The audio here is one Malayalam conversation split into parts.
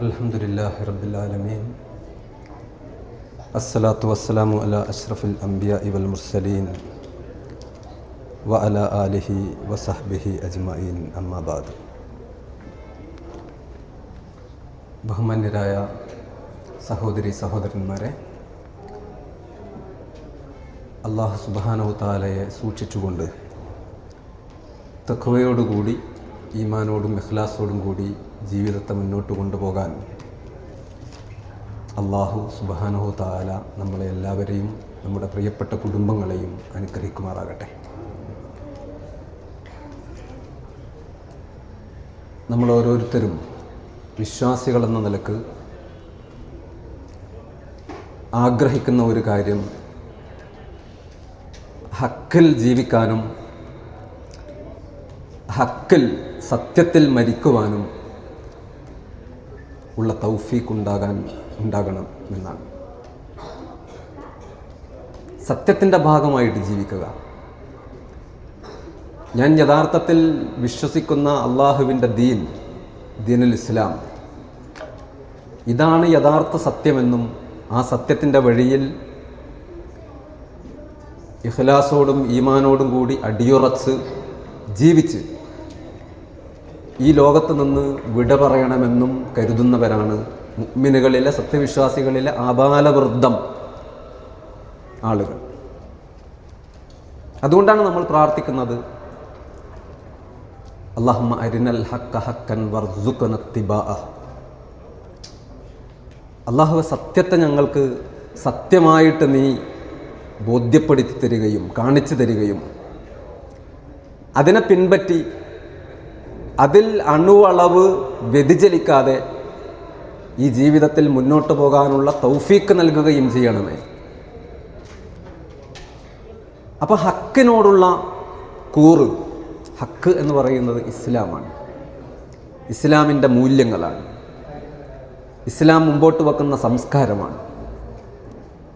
അൽഹംദുലില്ലാഹി റബ്ബിൽ ആലമീൻ. അസ്സലാത്തു വസ്സലാമു അലാ അഷ്റഫിൽ അംബിയാഇ വൽ മുർസലീൻ വ അലാ ആലിഹി വസഹ്ബിഹി അജ്മഈൻ. അമ്മാ ബഅദ്. ബഹുമാന്യരായ സഹോദരി സഹോദരന്മാരെ, അല്ലാഹു സുബ്ഹാനഹു തആലയെ സൂക്ഷിച്ചുകൊണ്ട് തഖ്വയോടുകൂടി ഈമാനോടും ഇഖ്ലാസോടും കൂടി ജീവിതത്തെ മുന്നോട്ട് കൊണ്ടുപോകാൻ അല്ലാഹു സുബ്ഹാനഹു തആല നമ്മളെ എല്ലാവരെയും നമ്മുടെ പ്രിയപ്പെട്ട കുടുംബങ്ങളെയും അനുഗ്രഹിക്കുമാറാകട്ടെ. നമ്മൾ ഓരോരുത്തരും വിശ്വാസികളെന്ന നിലക്ക് ആഗ്രഹിക്കുന്ന ഒരു കാര്യം ഹക്കിൽ ജീവിക്കാനും ഹക്കിൽ സത്യത്തിൽ മരിക്കുവാനും ഉള്ള തൗഫീഖ് ഉണ്ടാകണം എന്നാണ്. സത്യത്തിൻ്റെ ഭാഗമായിട്ട് ജീവിക്കുക. ഞാൻ യഥാർത്ഥത്തിൽ വിശ്വസിക്കുന്ന അള്ളാഹുവിൻ്റെ ദീനുൽ ഇസ്ലാം, ഇതാണ് യഥാർത്ഥ സത്യമെന്നും ആ സത്യത്തിൻ്റെ വഴിയിൽ ഇഖ്ലാസോടും ഈമാനോടും കൂടി അടിയുറച്ച് ജീവിച്ച് ഈ ലോകത്ത് നിന്ന് വിട പറയണമെന്നും കരുതുന്നവരാണ് മുഅ്മിനുകളിലെ, സത്യവിശ്വാസികളിലെ ആബാലവൃദ്ധം ആളുകൾ. അതുകൊണ്ടാണ് നമ്മൾ പ്രാർത്ഥിക്കുന്നത്, അല്ലാഹുമ്മ അരിനൽ ഹഖ്ക ഹഖ്കൻ വർസുഖ്ന ഇത്തിബാഅഹ്. അല്ലാഹുവേ, സത്യത്തെ ഞങ്ങൾക്ക് സത്യമായിട്ട് നീ ബോധ്യപ്പെടുത്തി തരികയും കാണിച്ചു തരികയും അതിനെ പിൻപറ്റി അതിൽ അണുവളവ് വ്യതിചലിക്കാതെ ഈ ജീവിതത്തിൽ മുന്നോട്ട് പോകാനുള്ള തൗഫീഖ് നൽകുകയും ചെയ്യണമേ. അപ്പോൾ ഹക്കിനോടുള്ള കൂറ്, ഹക്ക് എന്ന് പറയുന്നത് ഇസ്ലാമാണ്, ഇസ്ലാമിൻ്റെ മൂല്യങ്ങളാണ്, ഇസ്ലാം മുമ്പോട്ട് വെക്കുന്ന സംസ്കാരമാണ്,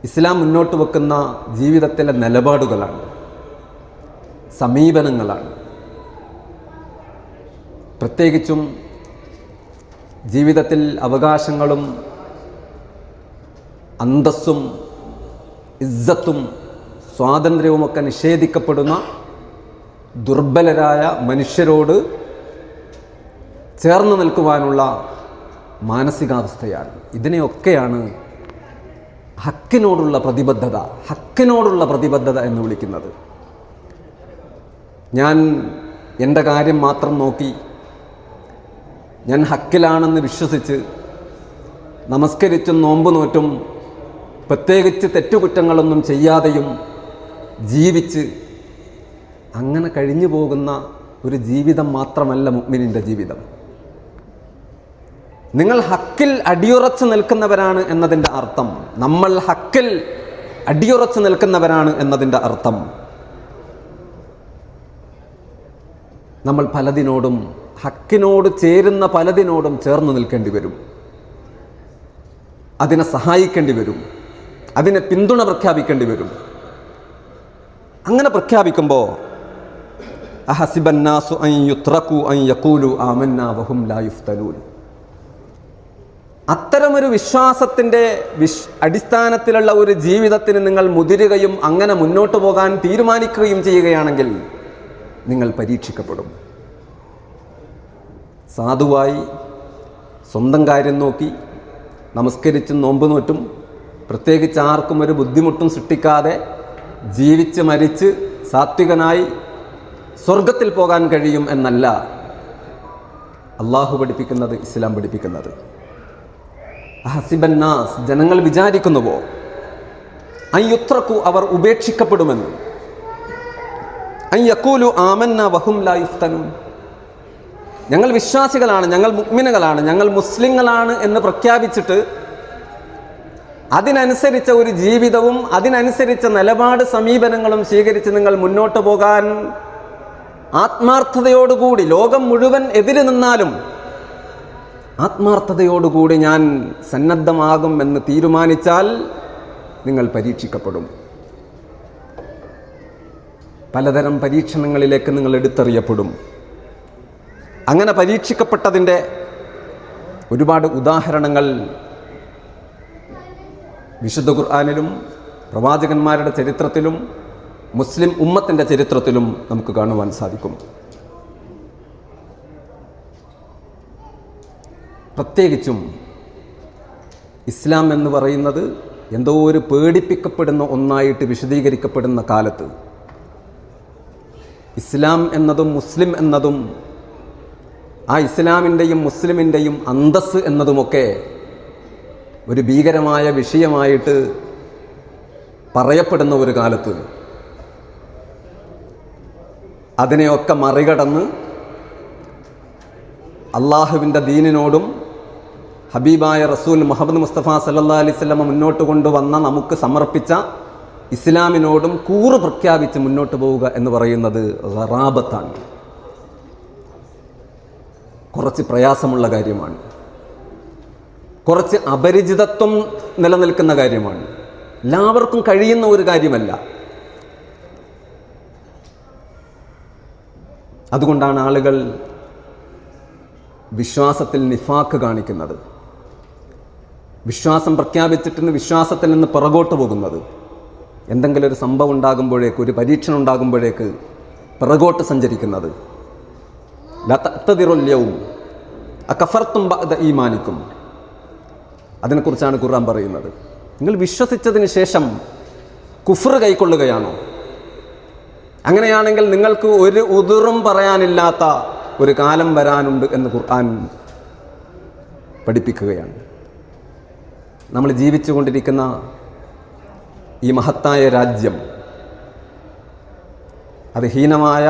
ഇസ്ലാം മുന്നോട്ട് വെക്കുന്ന ജീവിതത്തിലെ നിലപാടുകളാണ്, സമീപനങ്ങളാണ്. പ്രത്യേകിച്ചും ജീവിതത്തിൽ അവകാശങ്ങളും അന്തസ്സും ഇസ്സത്തും സ്വാതന്ത്ര്യവുമൊക്കെ നിഷേധിക്കപ്പെടുന്ന ദുർബലരായ മനുഷ്യരോട് ചേർന്ന് നിൽക്കുവാനുള്ള മാനസികാവസ്ഥയാണ്. ഇതിനെയൊക്കെയാണ് ഹക്കിനോടുള്ള പ്രതിബദ്ധത എന്ന് വിളിക്കുന്നത്. ഞാൻ എൻ്റെ കാര്യം മാത്രം നോക്കി, ഞാൻ ഹക്കിലാണെന്ന് വിശ്വസിച്ച് നമസ്കരിച്ചും നോമ്പ് നോറ്റും പ്രത്യേകിച്ച് തെറ്റുകുറ്റങ്ങളൊന്നും ചെയ്യാതെയും ജീവിച്ച് അങ്ങനെ കഴിഞ്ഞു പോകുന്ന ഒരു ജീവിതം മാത്രമല്ല മുഅ്മിനിൻ്റെ ജീവിതം. നിങ്ങൾ ഹക്കിൽ അടിയുറച്ച് നിൽക്കുന്നവരാണ് എന്നതിൻ്റെ അർത്ഥം, നമ്മൾ ഹക്കിൽ അടിയുറച്ച് നിൽക്കുന്നവരാണ് എന്നതിൻ്റെ അർത്ഥം, നമ്മൾ പലതിനോടും, ഹക്കിനോട് ചേരുന്ന പലതിനോടും ചേർന്ന് നിൽക്കേണ്ടി വരും, അതിനെ സഹായിക്കേണ്ടി വരും, അതിനെ പിന്തുണ പ്രഖ്യാപിക്കേണ്ടി വരും. അങ്ങനെ പ്രഖ്യാപിക്കുമ്പോൾ അഹസിബന്നാസു അൻ യുത്രകു അൻ യഖൂലു ആമന്നാ വഹും ലാ യുഫ്തനൂൻ, അത്തരമൊരു വിശ്വാസത്തിൻ്റെ അടിസ്ഥാനത്തിലുള്ള ഒരു ജീവിതത്തിന് നിങ്ങൾ മുതിരുകയും അങ്ങനെ മുന്നോട്ട് പോകാൻ തീരുമാനിക്കുകയും ചെയ്യുകയാണെങ്കിൽ നിങ്ങൾ പരീക്ഷിക്കപ്പെടും. സാധുവായി സ്വന്തം കാര്യം നോക്കി നമസ്കരിച്ചും നോമ്പ് നോറ്റും പ്രത്യേകിച്ച് ആർക്കും ഒരു ബുദ്ധിമുട്ടും സൃഷ്ടിക്കാതെ ജീവിച്ച് മരിച്ച് സാത്വികനായി സ്വർഗത്തിൽ പോകാൻ കഴിയും എന്നല്ല അള്ളാഹു പഠിപ്പിക്കുന്നത്, ഇസ്ലാം പഠിപ്പിക്കുന്നത്. ഹസിബന്നാസ്, ജനങ്ങൾ വിചാരിക്കുന്നുവോ, അയ്യുത്രക്കു, അവർ ഉപേക്ഷിക്കപ്പെടുമെന്ന്, അയ്യഖൂലു ആമന്നാ വഹും ലാ യുഫ്തനൂൻ, ഞങ്ങൾ വിശ്വാസികളാണ്, ഞങ്ങൾ മുഅ്മിനുകളാണ്, ഞങ്ങൾ മുസ്ലിങ്ങളാണ് എന്ന് പ്രഖ്യാപിച്ചിട്ട് അതിനനുസരിച്ച ഒരു ജീവിതവും അതിനനുസരിച്ച നിലപാട് സമീപനങ്ങളും സ്വീകരിച്ച് നിങ്ങൾ മുന്നോട്ട് പോകാൻ ആത്മാർത്ഥതയോടുകൂടി, ലോകം മുഴുവൻ എതിര് നിന്നാലും ആത്മാർത്ഥതയോടുകൂടി ഞാൻ സന്നദ്ധമാകും എന്ന് തീരുമാനിച്ചാൽ നിങ്ങൾ പരീക്ഷിക്കപ്പെടും. പലതരം പരീക്ഷണങ്ങളിലേക്ക് നിങ്ങൾ എടുത്തെറിയപ്പെടും. അങ്ങനെ പരീക്ഷിക്കപ്പെട്ടതിൻ്റെ ഒരുപാട് ഉദാഹരണങ്ങൾ വിശുദ്ധ ഖുർആനിലും പ്രവാചകന്മാരുടെ ചരിത്രത്തിലും മുസ്ലിം ഉമ്മത്തിൻ്റെ ചരിത്രത്തിലും നമുക്ക് കാണുവാൻ സാധിക്കും. പ്രത്യേകിച്ചും ഇസ്ലാം എന്ന് പറയുന്നത് എന്തോ ഒരു പേടിപ്പിക്കപ്പെടുന്ന ഒന്നായിട്ട് വിശദീകരിക്കപ്പെടുന്ന കാലത്ത് ഇസ്ലാം എന്നതും മുസ്ലിം എന്നതും ആ ഇസ്ലാമിൻ്റെയും മുസ്ലിമിൻ്റെയും അന്തസ്സ് എന്നതുമൊക്കെ ഒരു ഭീകരമായ വിഷയമായിട്ട് പറയപ്പെടുന്ന ഒരു കാലത്ത് അതിനെയൊക്കെ മറികടന്ന് അള്ളാഹുവിൻ്റെ ദീനിനോടും ഹബീബായ റസൂൽ മുഹമ്മദ് മുസ്തഫ സല്ലല്ലാഹു അലൈഹി വസല്ലം മുന്നോട്ട് കൊണ്ടുവന്ന നമുക്ക് സമർപ്പിച്ച ഇസ്ലാമിനോടും കൂറ് പ്രഖ്യാപിച്ച് മുന്നോട്ട് പോവുക എന്ന് പറയുന്നത് ഖറാബത്താണ്. കുറച്ച് പ്രയാസമുള്ള കാര്യമാണ്, കുറച്ച് അപരിചിതത്വം നിലനിൽക്കുന്ന കാര്യമാണ്, എല്ലാവർക്കും കഴിയുന്ന ഒരു കാര്യമല്ല. അതുകൊണ്ടാണ് ആളുകൾ വിശ്വാസത്തിൽ നിഫാക്ക് കാണിക്കുന്നത്, വിശ്വാസം പ്രഖ്യാപിച്ചിട്ട് വിശ്വാസത്തിൽ നിന്ന് പിറകോട്ട് പോകുന്നത്. എന്തെങ്കിലും ഒരു സംഭവം ഉണ്ടാകുമ്പോഴേക്ക്, ഒരു പരീക്ഷണം ഉണ്ടാകുമ്പോഴേക്ക് പിറകോട്ട് സഞ്ചരിക്കുന്നത്. ലാ തഅ്തദിറുൽ അകഫർതും ബഅദ ഈമാനിക്കും, അതിനെക്കുറിച്ചാണ് ഖുർആൻ പറയുന്നത്. നിങ്ങൾ വിശ്വസിച്ചതിന് ശേഷം കുഫ്ർ കൈക്കൊള്ളുകയാണോ? അങ്ങനെയാണെങ്കിൽ നിങ്ങൾക്ക് ഒരു ഉദുറും പറയാനില്ലാത്ത ഒരു കാലം വരാനുണ്ട് എന്ന് ഖുർആൻ പഠിപ്പിക്കുകയാണ്. നമ്മൾ ജീവിച്ചു കൊണ്ടിരിക്കുന്ന ഈ മഹത്തായ രാജ്യം അത് ഹീനമായ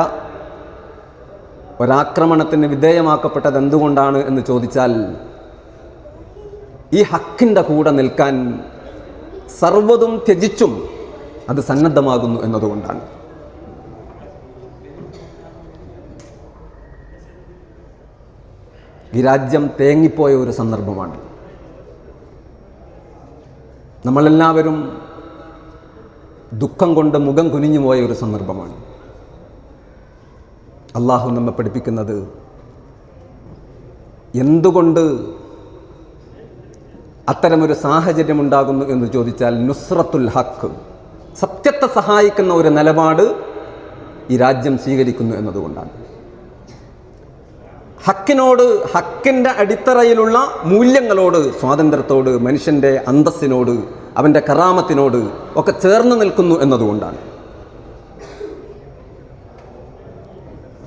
ഒരാക്രമണത്തിന് വിധേയമാക്കപ്പെട്ടത് എന്തുകൊണ്ടാണ് എന്ന് ചോദിച്ചാൽ, ഈ ഹക്കിൻ്റെ കൂടെ നിൽക്കാൻ സർവ്വതും ത്യജിച്ചും അത് സന്നദ്ധമാകുന്നു എന്നതുകൊണ്ടാണ്. ഈ രാജ്യം തേങ്ങിപ്പോയ ഒരു സന്ദർഭമാണ്. നമ്മളെല്ലാവരും ദുഃഖം കൊണ്ട് മുഖം കുനിഞ്ഞു പോയ ഒരു സന്ദർഭമാണ്. അള്ളാഹു നമ്മെ പഠിപ്പിക്കുന്നത് എന്തുകൊണ്ട് അത്തരമൊരു സാഹചര്യം ഉണ്ടാകുന്നു എന്ന് ചോദിച്ചാൽ, നുസ്രത്തുൽ ഹക്ക്, സത്യത്തെ സഹായിക്കുന്ന ഒരു നിലപാട് ഈ രാജ്യം സ്വീകരിക്കുന്നു എന്നതുകൊണ്ടാണ്. ഹക്കിനോട്, ഹക്കിൻ്റെ അടിത്തറയിലുള്ള മൂല്യങ്ങളോട്, സ്വാതന്ത്ര്യത്തോട്, മനുഷ്യൻ്റെ അന്തസ്സിനോട്, അവൻ്റെ കറാമത്തിനോട് ഒക്കെ ചേർന്ന് നിൽക്കുന്നു എന്നതുകൊണ്ടാണ്.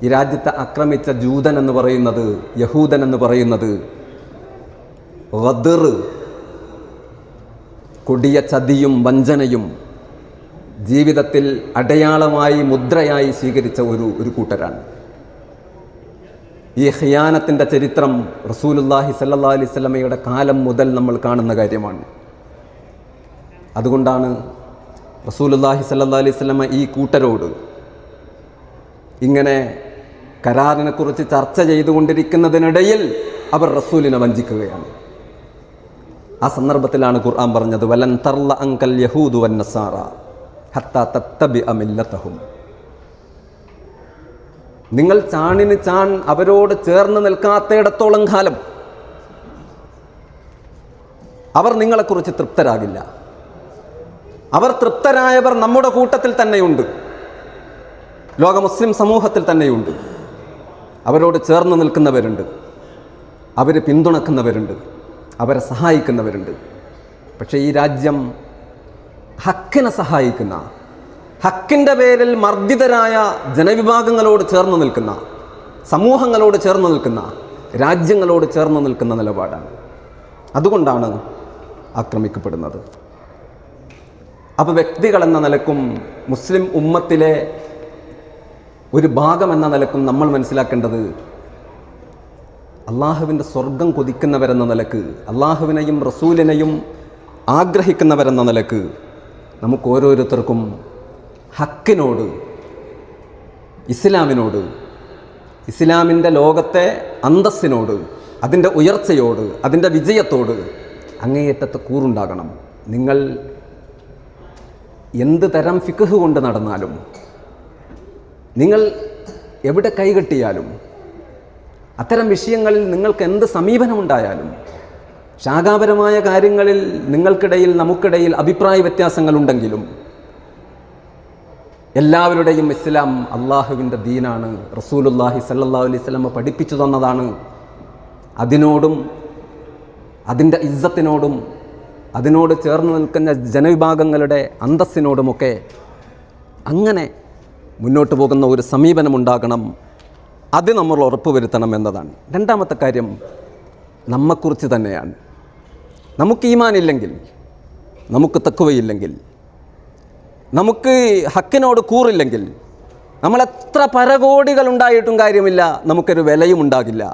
ഈ രാജ്യത്തെ ആക്രമിച്ച ജൂതൻ എന്ന് പറയുന്നത്, യഹൂദൻ എന്ന് പറയുന്നത് ഗദ്ർ, കൊടിയ ചതിയും വഞ്ചനയും ജീവിതത്തിൽ അടയാളമായി, മുദ്രയായി സ്വീകരിച്ച ഒരു കൂട്ടരാണ്. ഈ ഖിയാനത്തിൻ്റെ ചരിത്രം റസൂലുള്ളാഹി സ്വല്ലല്ലാഹു അലൈഹി വസല്ലമയുടെ കാലം മുതൽ നമ്മൾ കാണുന്ന കാര്യമാണ്. അതുകൊണ്ടാണ് റസൂലുള്ളാഹി സ്വല്ലല്ലാഹു അലൈഹി വസല്ലമ ഈ കൂട്ടരോട് ഇങ്ങനെ കരാറിനെക്കുറിച്ച് ചർച്ച ചെയ്തുകൊണ്ടിരിക്കുന്നതിനിടയിൽ അവർ റസൂലിനെ വഞ്ചിക്കുകയാണ്. ആ സന്ദർഭത്തിലാണ് ഖുർആൻ പറഞ്ഞത്, വലൻ തർല അങ്കൽ യഹൂദു വന്നസാറ ഹത്താ തത്തബിഅ മില്ലതഹും. നിങ്ങൾ ചാണിന് ചാൺ അവരോട് ചേർന്ന് നിൽക്കാത്തയിടത്തോളം കാലം അവർ നിങ്ങളെക്കുറിച്ച് തൃപ്തരാകില്ല. അവർ തൃപ്തരായവർ നമ്മുടെ കൂട്ടത്തിൽ തന്നെയുണ്ട്, ലോക മുസ്ലിം സമൂഹത്തിൽ തന്നെയുണ്ട്. അവരോട് ചേർന്ന് നിൽക്കുന്നവരുണ്ട്, അവരെ പിന്തുണക്കുന്നവരുണ്ട്, അവരെ സഹായിക്കുന്നവരുണ്ട്. പക്ഷേ ഈ രാജ്യം ഹക്കിനെ സഹായിക്കുന്ന, ഹക്കിൻ്റെ പേരിൽ മർദ്ദിതരായ ജനവിഭാഗങ്ങളോട് ചേർന്ന് നിൽക്കുന്ന, സമൂഹങ്ങളോട് ചേർന്ന് നിൽക്കുന്ന, രാജ്യങ്ങളോട് ചേർന്ന് നിൽക്കുന്ന നിലപാടാണ്. അതുകൊണ്ടാണ് ആക്രമിക്കപ്പെടുന്നത്. അപ്പോൾ വ്യക്തികളെന്ന നിലക്കും മുസ്ലിം ഉമ്മത്തിലെ ഒരു ഭാഗം എന്ന നിലക്കും നമ്മൾ മനസ്സിലാക്കേണ്ടത്, അള്ളാഹുവിൻ്റെ സ്വർഗം കൊതിക്കുന്നവരെന്ന നിലക്ക്, അള്ളാഹുവിനെയും റസൂലിനെയും ആഗ്രഹിക്കുന്നവരെന്ന നിലക്ക് നമുക്ക് ഓരോരുത്തർക്കും ഹക്കിനോട്, ഇസ്ലാമിനോട്, ഇസ്ലാമിൻ്റെ ലോകത്തെ അന്തസ്സിനോട്, അതിൻ്റെ ഉയർച്ചയോട്, അതിൻ്റെ വിജയത്തോട് അങ്ങേയറ്റത്തെ കൂറുണ്ടാകണം. നിങ്ങൾ എന്ത് തരം ഫിഖ്ഹ് കൊണ്ട് നടന്നാലും, നിങ്ങൾ എവിടെ കൈകെട്ടിയാലും, അത്തരം വിഷയങ്ങളിൽ നിങ്ങൾക്ക് എന്ത് സമീപനമുണ്ടായാലും, ശാഖാപരമായ കാര്യങ്ങളിൽ നിങ്ങൾക്കിടയിൽ നമുക്കിടയിൽ അഭിപ്രായ വ്യത്യാസങ്ങളുണ്ടെങ്കിലും, എല്ലാവരുടെയും ഇസ്ലാം അള്ളാഹുവിൻ്റെ ദീനാണ്, റസൂലുള്ളാഹി സ്വല്ലല്ലാഹു അലൈഹി വസല്ലം പഠിപ്പിച്ചു തന്നതാണ്. അതിനോടും അതിൻ്റെ ഇസ്സത്തിനോടും അതിനോട് ചേർന്ന് നിൽക്കുന്ന ജനവിഭാഗങ്ങളുടെ അന്തസ്സിനോടുമൊക്കെ അങ്ങനെ മുന്നോട്ട് പോകുന്ന ഒരു സമീപനമുണ്ടാകണം. അത് നമ്മൾ ഉറപ്പുവരുത്തണം എന്നതാണ്. രണ്ടാമത്തെ കാര്യം നമ്മെക്കുറിച്ച് തന്നെയാണ്. നമുക്ക് ഈമാനില്ലെങ്കിൽ, നമുക്ക് തഖ്വയില്ലെങ്കിൽ, നമുക്ക് ഹക്കിനോട് കൂറില്ലെങ്കിൽ, നമ്മളെത്ര പരകോടികൾ ഉണ്ടായിട്ടും കാര്യമില്ല, നമുക്കൊരു വിലയും ഉണ്ടാകില്ല.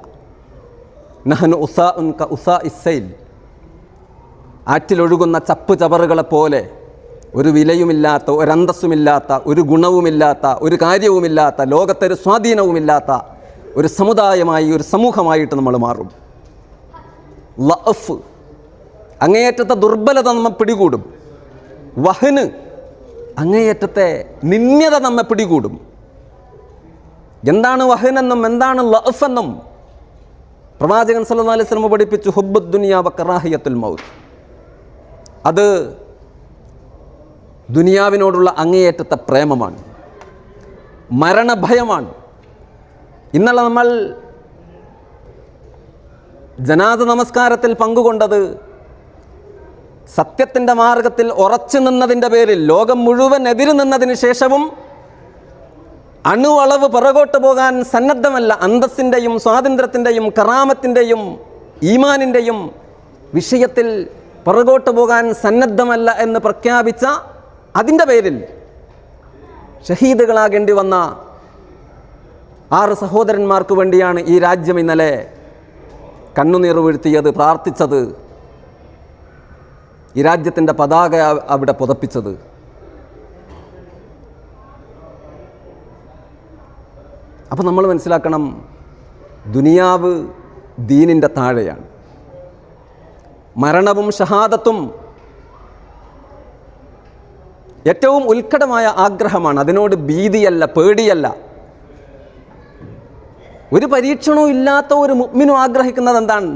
നഹ്നു ഉസാഉൻ ക ഉസാഇസ്സൈൽ, ആറ്റിലൊഴുകുന്ന ചപ്പ് ചവറുകളെപ്പോലെ ഒരു വിലയുമില്ലാത്ത, ഒരന്തസ്സുമില്ലാത്ത, ഒരു ഗുണവുമില്ലാത്ത, ഒരു കാര്യവുമില്ലാത്ത, ലോകത്തൊരു സ്വാധീനവുമില്ലാത്ത ഒരു സമുദായമായി, ഒരു സമൂഹമായിട്ട് നമ്മൾ മാറും. ലഅഫ്, അങ്ങേയറ്റത്തെ ദുർബലത നമ്മെ പിടികൂടും. വഹന്, അങ്ങേയറ്റത്തെ നിന്ദ്യത നമ്മെ പിടികൂടും. എന്താണ് വഹനെന്നും എന്താണ് ലഅഫ് എന്നും പ്രവാചകൻ സല്ലല്ലാഹു അലൈഹി വസല്ലം പഠിപ്പിച്ചു. ഹുബ്ബുദ് ദുനിയ വ കറാഹിയത്തുൽ മൗത്ത്, അത് ദുനിയാവിനോടുള്ള അങ്ങേയറ്റത്തെ പ്രേമമാണ്, മരണഭയമാണ്. ഇന്നലെ നമ്മൾ ജനാസ നമസ്കാരത്തിൽ പങ്കുകൊണ്ടത് സത്യത്തിൻ്റെ മാർഗത്തിൽ ഉറച്ചു നിന്നതിൻ്റെ പേരിൽ ലോകം മുഴുവൻ എതിര് നിന്നതിന് ശേഷവും അണുവളവ് പിറകോട്ട് പോകാൻ സന്നദ്ധമല്ല, അന്തസ്സിൻ്റെയും സ്വാതന്ത്ര്യത്തിൻ്റെയും കറാമത്തിൻ്റെയും ഈമാനിൻ്റെയും വിഷയത്തിൽ പിറകോട്ട് പോകാൻ സന്നദ്ധമല്ല എന്ന് പ്രഖ്യാപിച്ച അതിൻ്റെ പേരിൽ ഷഹീദുകളാകേണ്ടി വന്ന 6 സഹോദരന്മാർക്ക് വേണ്ടിയാണ് ഈ രാജ്യം ഇന്നലെ കണ്ണുനീർ വീഴ്ത്തിയത്, പ്രാർത്ഥിച്ചത്, ഈ രാജ്യത്തിൻ്റെ പതാക അവിടെ പുതപ്പിച്ചത്. അപ്പോൾ നമ്മൾ മനസ്സിലാക്കണം, ദുനിയാവ് ദീനിൻ്റെ താഴെയാണ്. മരണവും ഷഹാദത്തും ഏറ്റവും ഉത്കടമായ ആഗ്രഹമാണ്. അതിനോട് ഭീതിയല്ല, പേടിയല്ല. ഒരു പരീക്ഷണവും ഇല്ലാത്ത ഒരു മുഅ്മിനും ആഗ്രഹിക്കുന്നത് എന്താണ്?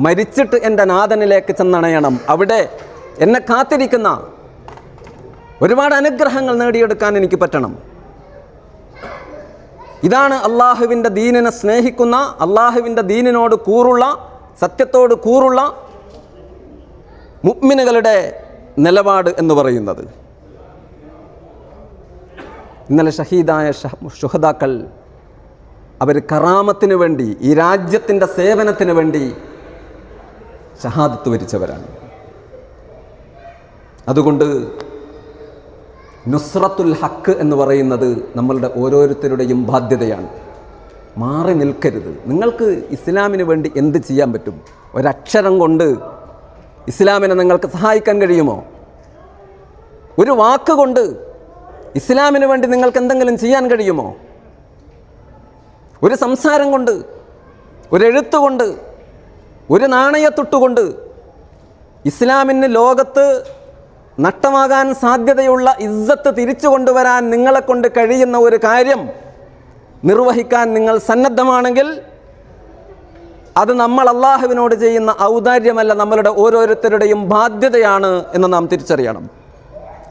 മരിച്ചിട്ട് എൻ്റെ നാഥനിലേക്ക് ചെന്നണയണം, അവിടെ എന്നെ കാത്തിരിക്കുന്ന ഒരുപാട് അനുഗ്രഹങ്ങൾ നേടിയെടുക്കാൻ എനിക്ക് പറ്റണം. ഇതാണ് അള്ളാഹുവിൻ്റെ ദീനിനെ സ്നേഹിക്കുന്ന, അള്ളാഹുവിൻ്റെ ദീനിനോട് കൂറുള്ള, സത്യത്തോട് കൂറുള്ള മുഅ്മിനുകളുടെ നിലപാട് എന്ന് പറയുന്നത്. ഇന്നലെ ഷഹീദായ ശുഹദാക്കൾ അവർ കറാമത്തിന് വേണ്ടി, ഈ രാജ്യത്തിൻ്റെ സേവനത്തിന് വേണ്ടി ഷഹാദത്ത് വരിച്ചവരാണ്. അതുകൊണ്ട് നുസ്രത്തുൽ ഹക്ക് എന്ന് പറയുന്നത് നമ്മളുടെ ഓരോരുത്തരുടെയും ബാധ്യതയാണ്. മാറി നിൽക്കരുത്. നിങ്ങൾക്ക് ഇസ്ലാമിന് വേണ്ടി എന്ത് ചെയ്യാൻ പറ്റും? ഒരക്ഷരം കൊണ്ട് ഇസ്ലാമിനെ നിങ്ങൾക്ക് സഹായിക്കാൻ കഴിയുമോ? ഒരു വാക്കുകൊണ്ട് ഇസ്ലാമിന് വേണ്ടി നിങ്ങൾക്ക് എന്തെങ്കിലും ചെയ്യാൻ കഴിയുമോ? ഒരു സംസാരം കൊണ്ട്, ഒരു എഴുത്തുകൊണ്ട്, ഒരു നാണയത്തുട്ടുകൊണ്ട് ഇസ്ലാമിന് ലോകത്ത് നഷ്ടമാകാൻ സാധ്യതയുള്ള ഇസ്സത്ത് തിരിച്ചു കൊണ്ടുവരാൻ നിങ്ങളെ കൊണ്ട് കഴിയുന്ന ഒരു കാര്യം നിർവഹിക്കാൻ നിങ്ങൾ സന്നദ്ധമാണെങ്കിൽ അത് നമ്മൾ അള്ളാഹുവിനോട് ചെയ്യുന്ന ഔദാര്യമല്ല, നമ്മളുടെ ഓരോരുത്തരുടെയും ബാധ്യതയാണ് എന്ന് നാം തിരിച്ചറിയണം.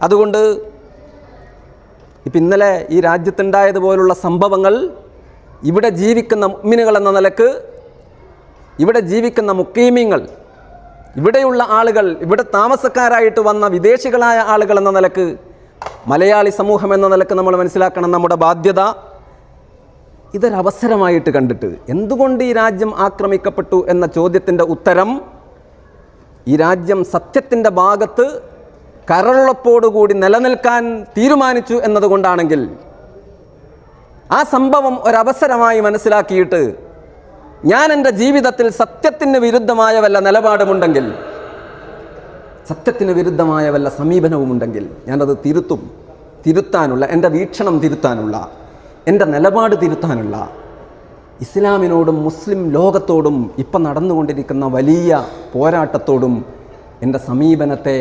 അതുകൊണ്ട് ഇപ്പം ഇന്നലെ ഈ രാജ്യത്തുണ്ടായതുപോലുള്ള സംഭവങ്ങൾ ഇവിടെ ജീവിക്കുന്ന മുഅ്മിനുകൾ എന്ന നിലക്ക്, ഇവിടെ ജീവിക്കുന്ന മുഖീമീങ്ങൾ, ഇവിടെയുള്ള ആളുകൾ, ഇവിടെ താമസക്കാരായിട്ട് വന്ന വിദേശികളായ ആളുകൾ എന്ന നിലക്ക്, മലയാളി സമൂഹം എന്ന നിലക്ക് നമ്മൾ മനസ്സിലാക്കണം നമ്മുടെ ബാധ്യത. ഇതൊരവസരമായിട്ട് കണ്ടിട്ട് എന്തുകൊണ്ട് ഈ രാജ്യം ആക്രമിക്കപ്പെട്ടു എന്ന ചോദ്യത്തിൻ്റെ ഉത്തരം, ഈ രാജ്യം സത്യത്തിൻ്റെ ഭാഗത്ത് കരളുറപ്പോടുകൂടി നിലനിൽക്കാൻ തീരുമാനിച്ചു എന്നതുകൊണ്ടാണെങ്കിൽ, ആ സംഭവം ഒരവസരമായി മനസ്സിലാക്കിയിട്ട് ഞാൻ എൻ്റെ ജീവിതത്തിൽ സത്യത്തിന് വിരുദ്ധമായ വല്ല നിലപാടുമുണ്ടെങ്കിൽ, സത്യത്തിന് വിരുദ്ധമായ വല്ല സമീപനവുമുണ്ടെങ്കിൽ ഞാനത് തിരുത്താനുള്ള, എൻ്റെ വീക്ഷണം തിരുത്താനുള്ള, എൻ്റെ നിലപാട് തിരുത്താനുള്ള, ഇസ്ലാമിനോടും മുസ്ലിം ലോകത്തോടും ഇപ്പം നടന്നുകൊണ്ടിരിക്കുന്ന വലിയ പോരാട്ടത്തോടും എൻ്റെ സമീപനത്തെ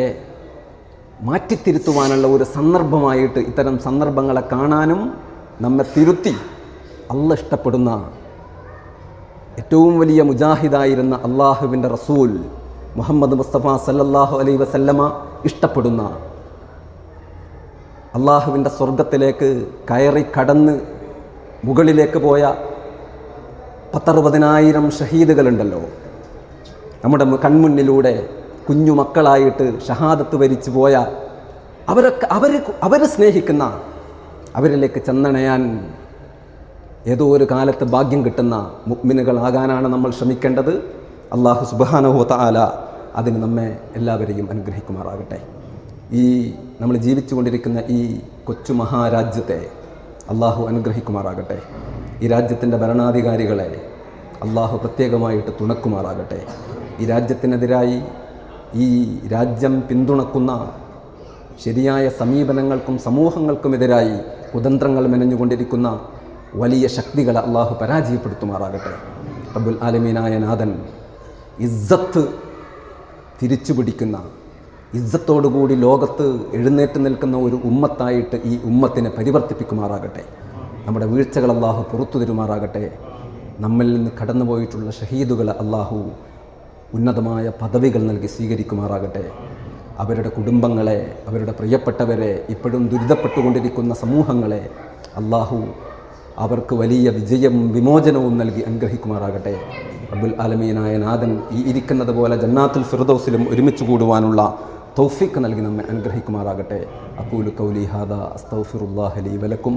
മാറ്റിത്തിരുത്തുവാനുള്ള ഒരു സന്ദർഭമായിട്ട് ഇത്തരം സന്ദർഭങ്ങളെ കാണാനും നമ്മെ തിരുത്തി അള്ളാഹ് ഇഷ്ടപ്പെടുന്ന ഏറ്റവും വലിയ മുജാഹിദായിരുന്ന അള്ളാഹുവിൻ്റെ റസൂൽ മുഹമ്മദ് മുസ്തഫ സല്ലല്ലാഹു അലൈഹി വസല്ലമ ഇഷ്ടപ്പെടുന്ന അള്ളാഹുവിൻ്റെ സ്വർഗത്തിലേക്ക് കയറി കടന്ന് മുകളിലേക്ക് പോയ 10-60,000 ഷഹീദുകളുണ്ടല്ലോ. നമ്മുടെ കൺമുന്നിലൂടെ കുഞ്ഞു മക്കളായിട്ട് ഷഹാദത്ത് വരിച്ചു പോയ അവരെ സ്നേഹിക്കുന്ന, അവരിലേക്ക് ചെന്നണയാൻ ഏതോ ഒരു കാലത്ത് ഭാഗ്യം കിട്ടുന്ന മുഅ്മിനുകളാകാനാണ് നമ്മൾ ശ്രമിക്കേണ്ടത്. അല്ലാഹു സുബ്ഹാനഹു വ തആല അതിന് നമ്മെ എല്ലാവരെയും അനുഗ്രഹിക്കുമാറാകട്ടെ. ഈ നമ്മൾ ജീവിച്ചു കൊണ്ടിരിക്കുന്ന ഈ കൊച്ചു മഹാരാജ്യത്തെ അള്ളാഹു അനുഗ്രഹിക്കുമാറാകട്ടെ. ഈ രാജ്യത്തിൻ്റെ ഭരണാധികാരികളെ അള്ളാഹു പ്രത്യേകമായിട്ട് തുണക്കുമാറാകട്ടെ. ഈ രാജ്യത്തിനെതിരായി ഈ രാജ്യം പിന്തുണക്കുന്ന ശരിയായ സമീപനങ്ങൾക്കും സമൂഹങ്ങൾക്കുമെതിരായി കുതന്ത്രങ്ങൾ മെനഞ്ഞുകൊണ്ടിരിക്കുന്ന വലിയ ശക്തികളെ അള്ളാഹു പരാജയപ്പെടുത്തുമാറാകട്ടെ. റബ്ബുൽ ആലമീനായ നാഥൻ ഇസ്സത്ത് തിരിച്ചു പിടിക്കുന്ന, ഇസ്സത്തോടുകൂടി ലോകത്ത് എഴുന്നേറ്റ് നിൽക്കുന്ന ഒരു ഉമ്മത്തായിട്ട് ഈ ഉമ്മത്തിനെ പരിവർത്തിപ്പിക്കുമാറാകട്ടെ. നമ്മുടെ വീഴ്ചകൾ അള്ളാഹു പുറത്തു തരുമാറാകട്ടെ. നമ്മിൽ നിന്ന് കടന്നുപോയിട്ടുള്ള ഷഹീദുകളെ അള്ളാഹു ഉന്നതമായ പദവികൾ നൽകി സ്വീകരിക്കുമാറാകട്ടെ. അവരുടെ കുടുംബങ്ങളെ, അവരുടെ പ്രിയപ്പെട്ടവരെ, ഇപ്പോഴും ദുരിതപ്പെട്ടുകൊണ്ടിരിക്കുന്ന സമൂഹങ്ങളെ അള്ളാഹു അവർക്ക് വലിയ വിജയവും വിമോചനവും നൽകി അനുഗ്രഹിക്കുമാറാകട്ടെ. റബ്ബുൽ ആലമീനായ നാഥൻ ഈ ഇരിക്കുന്നത് പോലെ ജന്നാത്തുൽ ഫിർദൗസിലും ഒരുമിച്ച് കൂടുവാനുള്ള തൗഫീഖ് നൽകി നമ്മെ അനുഗ്രഹിക്കുമാറാകട്ടെ. അഖൂലു ഖൗലി ഹാദാ അസ്തഗ്ഫിറുല്ലാഹ ലീ വലക്കും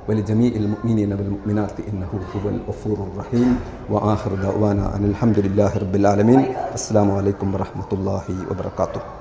വലിജമീഇൽ മുഅ്മിനീന വൽ മുഅ്മിനാത്തി ഇന്നഹു ഹുവൽ ഗഫൂറുർ റഹീം. വആഖിറു ദഅ്വാനാ അനിൽ ഹംദുലില്ലാഹി റബ്ബിൽ ആലമീൻ. അസ്സലാമു അലൈക്കും വറഹ്മത്തുള്ളാഹി വബറകാതുഹു.